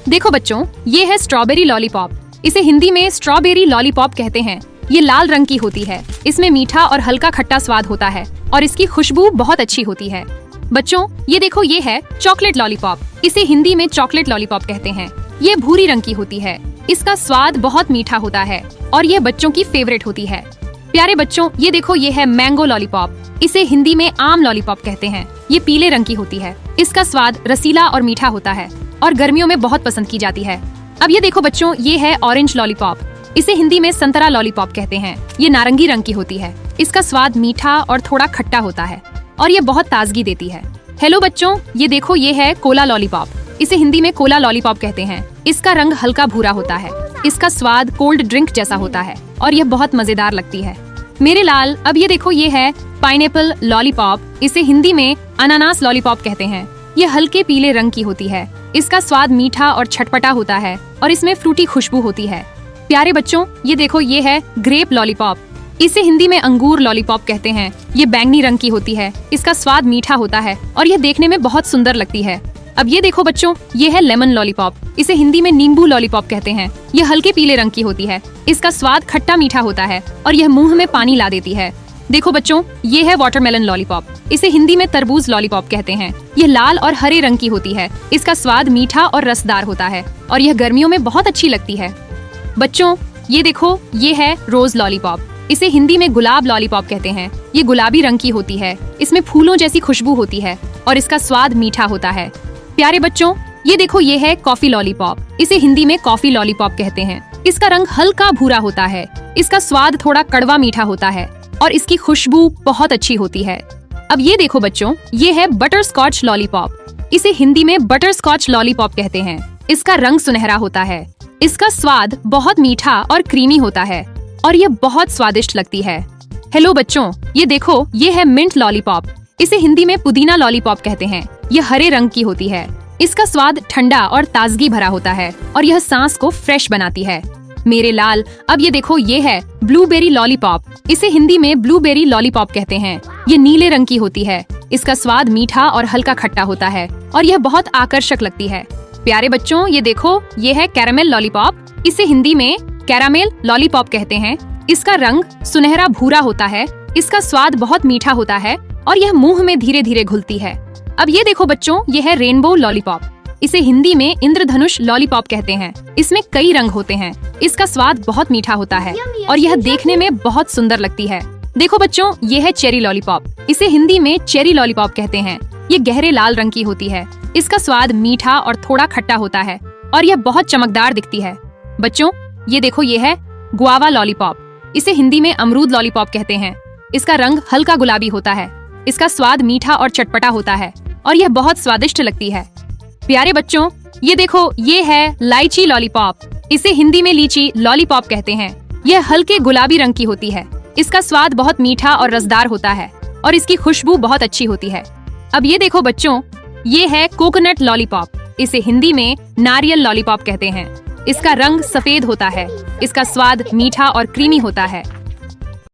देखो बच्चों, ये है स्ट्रॉबेरी लॉलीपॉप। इसे हिंदी में स्ट्रॉबेरी लॉलीपॉप कहते हैं। ये लाल रंग की होती है। इसमें मीठा और हल्का खट्टा स्वाद होता है और इसकी खुशबू बहुत अच्छी होती है। बच्चों, ये देखो, ये है चॉकलेट लॉलीपॉप। इसे हिंदी में चॉकलेट लॉलीपॉप कहते हैं। ये भूरी रंग की होती है। इसका स्वाद बहुत मीठा होता है और ये बच्चों की फेवरेट होती है। प्यारे बच्चों, ये देखो, ये है मैंगो लॉलीपॉप। इसे हिंदी में आम लॉलीपॉप कहते हैं। ये पीले रंग की होती है। इसका स्वाद रसीला और मीठा होता है और गर्मियों में बहुत पसंद की जाती है। अब ये देखो बच्चों, ये है ऑरेंज लॉलीपॉप। इसे हिंदी में संतरा लॉलीपॉप कहते हैं। ये नारंगी रंग की होती है। इसका स्वाद मीठा और थोड़ा खट्टा होता है और ये बहुत ताजगी देती है। हेलो बच्चों, ये देखो, ये है कोला लॉलीपॉप। इसे हिंदी में कोला लॉलीपॉप कहते हैं। इसका रंग हल्का भूरा होता है। इसका स्वाद कोल्ड ड्रिंक जैसा होता है और यह बहुत मजेदार लगती है। मेरे लाल, अब ये देखो, ये है पाइनएप्पल लॉलीपॉप। इसे हिंदी में अनानास लॉलीपॉप कहते हैं। ये हल्के पीले रंग की होती है। इसका स्वाद मीठा और छटपटा होता है और इसमें फ्रूटी खुशबू होती है। प्यारे बच्चों, ये देखो, ये है ग्रेप लॉलीपॉप। इसे हिंदी में अंगूर लॉलीपॉप कहते हैं। ये बैंगनी रंग की होती है। इसका स्वाद मीठा होता है और यह देखने में बहुत सुंदर लगती है। अब ये देखो बच्चों, ये है लेमन लॉलीपॉप। इसे हिंदी में नींबू लॉलीपॉप कहते हैं। यह हल्के पीले रंग की होती है। इसका स्वाद खट्टा मीठा होता है और यह मुंह में पानी ला देती है। देखो बच्चों, ये है वाटरमेलन लॉलीपॉप। इसे हिंदी में तरबूज लॉलीपॉप कहते हैं। यह लाल और हरे रंग की होती है। इसका स्वाद मीठा और रसदार होता है और यह गर्मियों में बहुत अच्छी लगती है। बच्चों, ये देखो, ये है रोज लॉलीपॉप। इसे हिंदी में गुलाब लॉलीपॉप कहते हैं। ये गुलाबी रंग की होती है। इसमें फूलों जैसी खुशबू होती है और इसका स्वाद मीठा होता है। प्यारे बच्चों, ये देखो, ये है कॉफी लॉलीपॉप। इसे हिंदी में कॉफी लॉलीपॉप कहते हैं। इसका रंग हल्का भूरा होता है। इसका स्वाद थोड़ा कड़वा मीठा होता है और इसकी खुशबू बहुत अच्छी होती है। अब ये देखो बच्चों, ये है बटर स्कॉच लॉलीपॉप। इसे हिंदी में बटर स्कॉच लॉलीपॉप कहते हैं। इसका रंग सुनहरा होता है। इसका स्वाद बहुत मीठा और क्रीमी होता है और यह बहुत स्वादिष्ट लगती है। हेलो बच्चों, ये देखो, ये है मिंट लॉलीपॉप। इसे हिंदी में पुदीना लॉलीपॉप कहते हैं। यह हरे रंग की होती है। इसका स्वाद ठंडा और ताजगी भरा होता है और यह सांस को फ्रेश बनाती है। मेरे लाल, अब ये देखो, ये है ब्लूबेरी लॉलीपॉप। इसे हिंदी में ब्लूबेरी लॉलीपॉप कहते हैं। ये नीले रंग की होती है। इसका स्वाद मीठा और हल्का खट्टा होता है और यह बहुत आकर्षक लगती है। प्यारे बच्चों, ये देखो, ये है कैरामेल लॉलीपॉप। इसे हिंदी में कैरामेल लॉलीपॉप कहते हैं। इसका रंग सुनहरा भूरा होता है। इसका स्वाद बहुत मीठा होता है और यह मुंह में धीरे धीरे घुलती है। अब ये देखो बच्चों, ये है रेनबो लॉलीपॉप। इसे हिंदी में इंद्रधनुष लॉलीपॉप कहते हैं। इसमें कई रंग होते हैं। इसका स्वाद बहुत मीठा होता है और यह देखने में बहुत सुंदर लगती है। देखो बच्चों, ये है चेरी लॉलीपॉप। इसे हिंदी में चेरी लॉलीपॉप कहते हैं। ये गहरे लाल रंग की होती है। इसका स्वाद मीठा और थोड़ा खट्टा होता है और यह बहुत चमकदार दिखती है। बच्चों, ये देखो, ये है गुआवा लॉलीपॉप। इसे हिंदी में अमरूद लॉलीपॉप कहते हैं। इसका रंग हल्का गुलाबी होता है। इसका स्वाद मीठा और चटपटा होता है और यह बहुत स्वादिष्ट लगती है। प्यारे बच्चों, ये देखो, ये है लाइची लॉलीपॉप। इसे हिंदी में लीची लॉलीपॉप कहते हैं। यह हल्के गुलाबी रंग की होती है। इसका स्वाद बहुत मीठा और रसदार होता है और इसकी खुशबू बहुत अच्छी होती है। अब ये देखो बच्चों, ये है कोकोनट लॉलीपॉप। इसे हिंदी में नारियल लॉलीपॉप कहते हैं। इसका रंग सफेद होता है। इसका स्वाद मीठा और क्रीमी होता है